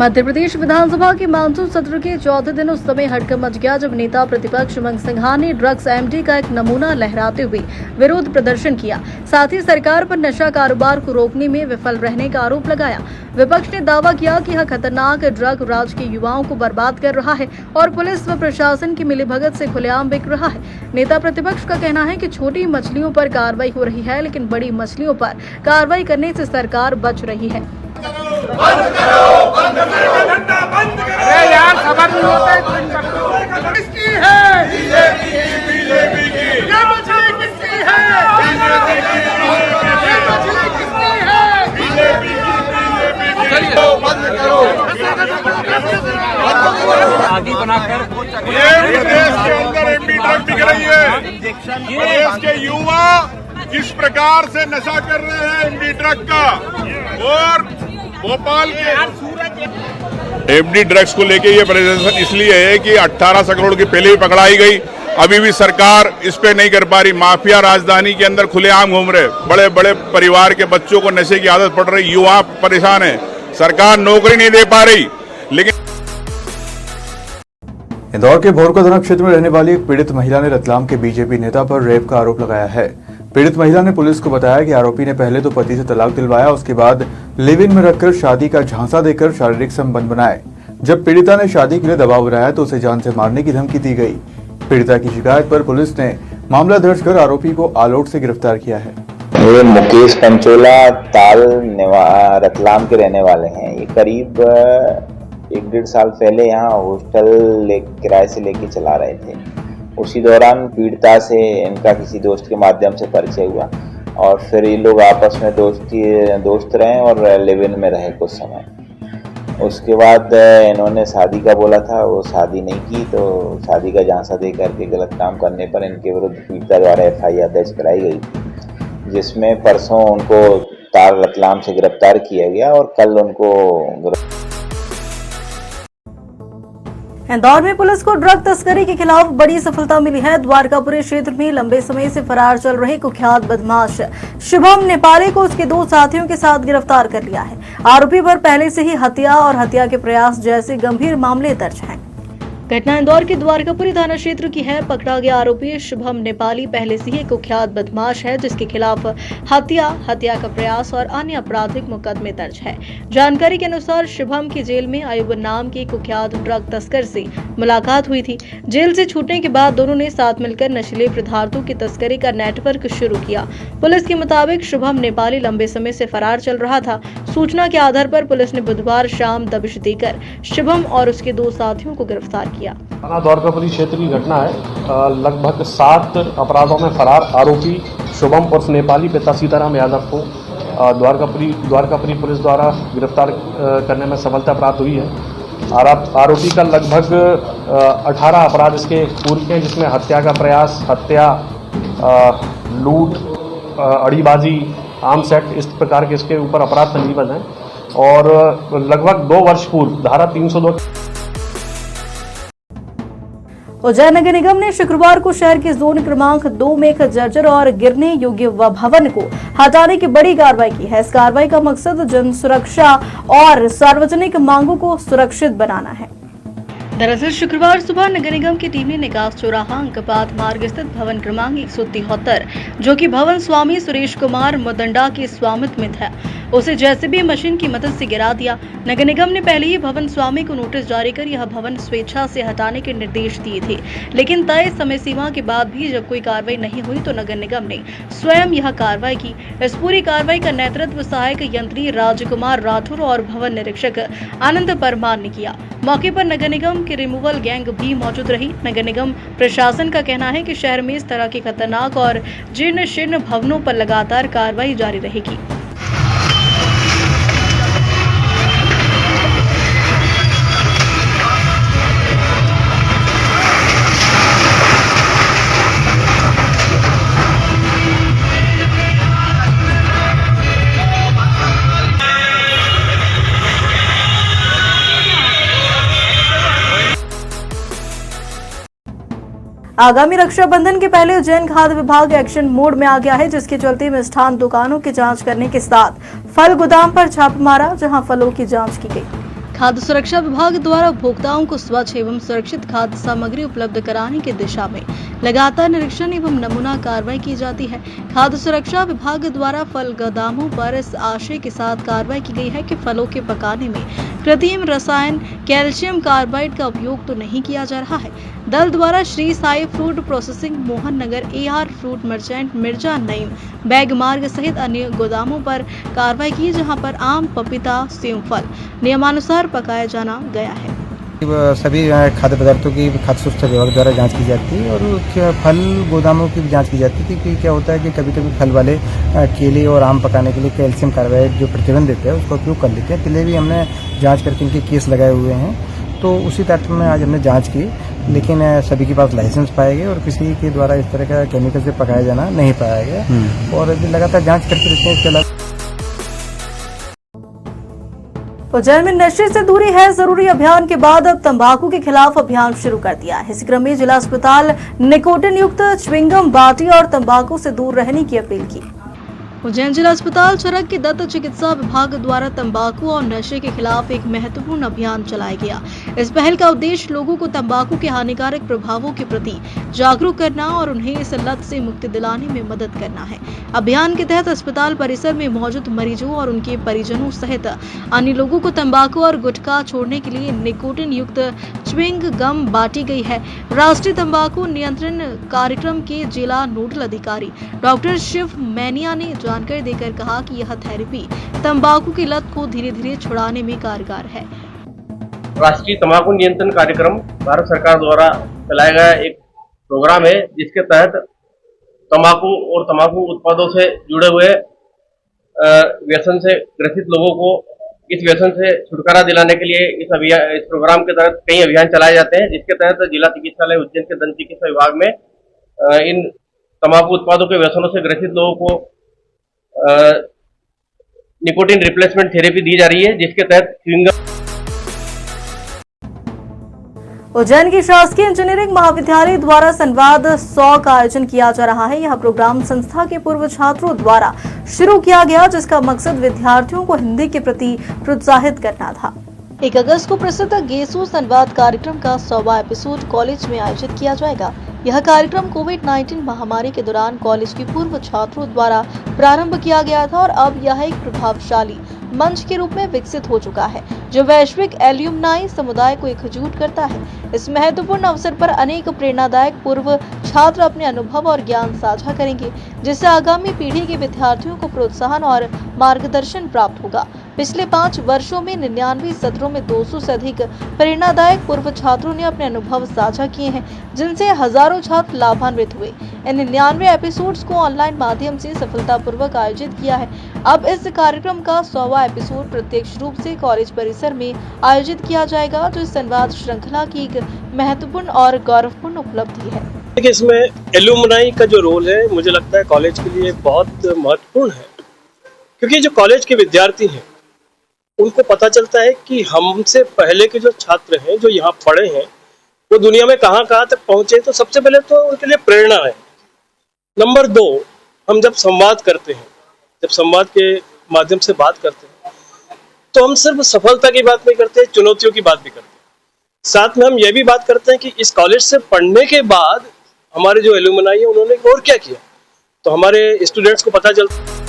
मध्य प्रदेश विधानसभा के मानसून सत्र के चौथे दिन उस समय हड़कंप मच गया जब नेता प्रतिपक्ष उमंग सिंघार ने ड्रग्स एमडी का एक नमूना लहराते हुए विरोध प्रदर्शन किया। साथ ही सरकार पर नशा कारोबार को रोकने में विफल रहने का आरोप लगाया। विपक्ष ने दावा किया कि यह खतरनाक ड्रग राज्य के युवाओं को बर्बाद कर रहा है और पुलिस व प्रशासन की मिलीभगत से खुलेआम बिक रहा है। नेता प्रतिपक्ष का कहना है कि छोटी मछलियों पर कार्रवाई हो रही है, लेकिन बड़ी मछलियों पर कार्रवाई करने से सरकार बच रही है। बंद करो, बंद करो, धंधा बंद करो। अरे यार खबर नहीं होता है। किसकी है? बीजेपी की। ये मछली किसकी है? बीजेपी की। ये मछली किसकी है? बीजेपी की। चलिए बंद करो। आदि बनाकर ये प्रदेश के अंदर एमडी ड्रग बिक रही है। प्रदेश के युवा किस प्रकार से नशा कर रहे हैं एमडी ड्रग का, और भोपाल के एमडी ड्रग्स को लेके ये प्रदर्शन इसलिए है कि 1800 करोड़ की पहले ही पकड़ाई गई, अभी भी सरकार इस पे नहीं कर पा रही। माफिया राजधानी के अंदर खुलेआम घूम रहे, बड़े बड़े परिवार के बच्चों को नशे की आदत पड़ रही, युवा परेशान है, सरकार नौकरी नहीं दे पा रही। लेकिन इंदौर के भोरका थाना क्षेत्र में रहने वाली एक पीड़ित महिला ने रतलाम के बीजेपी नेता पर रेप का आरोप लगाया है। पीड़ित महिला ने पुलिस को बताया कि आरोपी ने पहले तो पति से तलाक दिलवाया, उसके बाद लिव इन में रखकर शादी का झांसा देकर शारीरिक संबंध बनाए। जब पीड़िता ने शादी के लिए दबाव बनाया तो उसे जान से मारने की धमकी दी गई। पीड़िता की शिकायत पर पुलिस ने मामला दर्ज कर आरोपी को आलोट से गिरफ्तार किया है। ये मुकेश पंचोला ताल रतलाम के रहने वाले हैं। ये करीब 1-1.5 साल पहले यहाँ हॉस्टल किराए से लेके चला रहे थे। उसी दौरान पीड़िता से इनका किसी दोस्त के माध्यम से परिचय हुआ और फिर ये लोग आपस में दोस्त रहे और लिव इन में रहे कुछ समय। उसके बाद इन्होंने शादी का बोला था, वो शादी नहीं की, तो शादी का झांसा दे करके गलत काम करने पर इनके विरुद्ध पीड़िता द्वारा FIR दर्ज कराई गई थी, जिसमें परसों उनको ताल रतलाम से गिरफ्तार किया गया और कल उनको इंदौर में पुलिस को ड्रग तस्करी के खिलाफ बड़ी सफलता मिली है। द्वारकापुरी क्षेत्र में लंबे समय से फरार चल रहे कुख्यात बदमाश शुभम नेपाली को उसके 2 साथियों के साथ गिरफ्तार कर लिया है। आरोपी पर पहले से ही हत्या और हत्या के प्रयास जैसे गंभीर मामले दर्ज हैं। घटना इंदौर के द्वारकापुरी थाना क्षेत्र की है। पकड़ा गया आरोपी शुभम नेपाली पहले से ही कुख्यात बदमाश है, जिसके खिलाफ हत्या का प्रयास और अन्य आपराधिक मुकदमे दर्ज है। जानकारी के अनुसार शुभम की जेल में अयूब नाम के कुख्यात ड्रग तस्कर से मुलाकात हुई थी। जेल से छूटने के बाद दोनों ने साथ मिलकर नशीले पदार्थों की तस्करी का नेटवर्क शुरू किया। पुलिस के मुताबिक शुभम नेपाली लंबे समय से फरार चल रहा था। सूचना के आधार पर पुलिस ने बुधवार शाम दबिश देकर शुभम और उसके 2 साथियों को गिरफ्तार किया। थाना द्वारकापुरी क्षेत्र की घटना है। लगभग 7 अपराधों में फरार आरोपी शुभम उर्फ नेपाली पिता सीताराम यादव को द्वारकापुरी पुलिस द्वारा गिरफ्तार करने में सफलता प्राप्त हुई है। आरोपी का लगभग 18 अपराध इसके पूर्व के, जिसमें हत्या का प्रयास, हत्या, लूट, अड़ीबाजी, आर्म्स एक्ट, इस प्रकार के इसके ऊपर अपराध पंजीबद्ध हैं। और लगभग 2 वर्ष पूर्व धारा 302 उज्जैन नगर निगम ने शुक्रवार को शहर के जोन क्रमांक 2 में एक जर्जर और गिरने योग्य भवन को हटाने की बड़ी कार्रवाई की है। इस कार्रवाई का मकसद जन सुरक्षा और सार्वजनिक मांगों को सुरक्षित बनाना है। दरअसल शुक्रवार सुबह नगर निगम की टीम ने निकास चौराहा अंकपात मार्ग स्थित भवन क्रमांक 173, जो कि भवन स्वामी सुरेश कुमार मुदंडा के स्वामित्व में था, उसे जेसीबी मशीन की मदद से गिरा दिया। नगर निगम ने पहले ही भवन स्वामी को नोटिस जारी कर यह भवन स्वेच्छा से हटाने के निर्देश दिए थे, लेकिन तय समय सीमा के बाद भी जब कोई कार्रवाई नहीं हुई तो नगर निगम ने स्वयं यह कार्रवाई की। इस पूरी कार्रवाई का नेतृत्व सहायक यंत्री राजकुमार राठौर और भवन निरीक्षक आनंद परमार ने किया। मौके पर नगर निगम की रिमूवल गैंग भी मौजूद रही। नगर निगम प्रशासन का कहना है कि शहर में इस तरह के खतरनाक और जीर्ण शीर्ण भवनों पर लगातार कार्रवाई जारी रहेगी। आगामी रक्षाबंधन के पहले उज्जैन खाद्य विभाग एक्शन मोड में आ गया है, जिसके चलते मिष्ठान दुकानों की जांच करने के साथ फल गोदाम पर छापा मारा, जहां फलों की जांच की गई। खाद्य सुरक्षा विभाग द्वारा उपभोक्ताओं को स्वच्छ एवं सुरक्षित खाद्य सामग्री उपलब्ध कराने की दिशा में लगातार निरीक्षण एवं नमूना कार्रवाई की जाती है। खाद्य सुरक्षा विभाग द्वारा फल गोदामों पर इस आशय के साथ कार्रवाई की गई है कि फलों के पकाने में कृत्रिम रसायन कैल्शियम कार्बाइड का उपयोग तो नहीं किया जा रहा है। दल द्वारा Shri Sai fruit processing, Mohan Nagar, AR fruit merchant, Mirza Naeem, bag मार्ग सहित अन्य गोदामों पर कार्रवाई की, जहां पर आम, पपीता, सेब फल नियमानुसार पकाया जाना गया है। सभी खाद्य पदार्थों की खाद्य सुरक्षा विभाग द्वारा जांच की जाती है और फल गोदामों की भी जांच की जाती है कि क्या होता है कि कभी कभी फल वाले केले और आम पकाने के लिए कैल्शियम कार्बाइड जो प्रतिबंधित है उसका उपयोग कर लेते हैं। पहले भी हमने जांच करके इनके केस लगाए हुए हैं, तो उसी तथ्य में आज हमने जांच की, लेकिन सभी के पास लाइसेंस पाए गए और किसी के द्वारा इस तरह का केमिकल से पकाया जाना नहीं पाया गया और लगातार जाँच करते रहते हैं। इसके अलावा उज्जैन में नशे से दूरी है जरूरी अभियान के बाद अब तंबाकू के खिलाफ अभियान शुरू कर दिया है। इसी क्रम में जिला अस्पताल निकोटिन युक्त च्युइंगम बाटी और तंबाकू से दूर रहने की अपील की। उज्जैन जिला अस्पताल चरक के दंत चिकित्सा विभाग द्वारा तंबाकू और नशे के खिलाफ एक महत्वपूर्ण अभियान चलाया गया। इस पहल का उद्देश्य लोगों को तंबाकू के हानिकारक प्रभावों के प्रति जागरूक करना और उन्हें इस लत से मुक्ति दिलाने में मदद करना है। अभियान के तहत अस्पताल परिसर में मौजूद मरीजों और उनके परिजनों सहित अन्य लोगों को तंबाकू और गुटखा छोड़ने के लिए निकोटिन युक्त च्युइंग गम बांटी गई है। राष्ट्रीय तंबाकू नियंत्रण कार्यक्रम के जिला नोडल अधिकारी डॉक्टर शिव मैनिया ने जानकारी देकर कहा कि यह थेरेपी तंबाकू की लत को धीरे धीरे छुड़ाने में कारगर है। राष्ट्रीय तंबाकू नियंत्रण कार्यक्रम भारत सरकार द्वारा चलाया गया एक प्रोग्राम है, जिसके तहत तंबाकू और तंबाकू उत्पादों से जुड़े हुए व्यसन से ग्रसित लोगों को इस व्यसन से छुटकारा दिलाने के लिए इस प्रोग्राम के तहत कई अभियान चलाए जाते हैं, जिसके तहत जिला चिकित्सालय उज्जैन के दंत चिकित्सा विभाग में इन तंबाकू उत्पादों के व्यसनों से ग्रसित लोगों को निकोटिन रिप्लेसमेंट थेरेपी दी जा रही है, जिसके तहत च्युइंगम। उज्जैन की शासकीय इंजीनियरिंग महाविद्यालय द्वारा संवाद 100 का आयोजन किया जा रहा है। यह प्रोग्राम संस्था के पूर्व छात्रों द्वारा शुरू किया गया, जिसका मकसद विद्यार्थियों को हिंदी के प्रति प्रोत्साहित करना था। 1 अगस्त को प्रसिद्ध गेसू संवाद कार्यक्रम का 100वां एपिसोड कॉलेज में आयोजित किया जाएगा। यह कार्यक्रम कोविड-19 महामारी के दौरान कॉलेज के पूर्व छात्रों द्वारा प्रारंभ किया गया था और अब यह एक प्रभावशाली मंच के रूप में विकसित हो चुका है, जो वैश्विक एल्यूमनाई समुदाय को एकजुट करता है। इस महत्वपूर्ण अवसर पर अनेक प्रेरणादायक पूर्व छात्र अपने अनुभव और ज्ञान साझा करेंगे, जिससे आगामी पीढ़ी के विद्यार्थियों को प्रोत्साहन और मार्गदर्शन प्राप्त होगा। पिछले 5 वर्षों में 99 सत्रों में 200 से अधिक प्रेरणादायक पूर्व छात्रों ने अपने अनुभव साझा किए हैं, जिनसे हजारों छात्र लाभान्वित हुए। इन 99 एपिसोड्स को ऑनलाइन माध्यम से सफलतापूर्वक आयोजित किया है। अब इस कार्यक्रम का 100वां एपिसोड प्रत्यक्ष रूप से कॉलेज परिसर में आयोजित किया जाएगा, जो इस संवाद श्रृंखला की एक महत्वपूर्ण और गौरवपूर्ण उपलब्धि है। इसमें एल्यूमनाई का जो रोल है, मुझे लगता है कॉलेज के लिए बहुत महत्वपूर्ण है, क्योंकि जो कॉलेज के विद्यार्थी हैं उनको पता चलता है कि हमसे पहले के जो छात्र हैं, जो यहाँ पढ़े हैं, वो दुनिया में कहाँ तक पहुंचे। तो सबसे पहले तो उनके लिए प्रेरणा है। नंबर 2, हम जब संवाद करते हैं, जब संवाद के माध्यम से बात करते हैं, तो हम सिर्फ सफलता की बात नहीं करते, चुनौतियों की बात भी करते हैं। साथ में हम ये भी बात करते हैं कि इस कॉलेज से पढ़ने के बाद हमारे जो एल्यूमनाई है उन्होंने और क्या किया, तो हमारे स्टूडेंट्स को पता चलता है।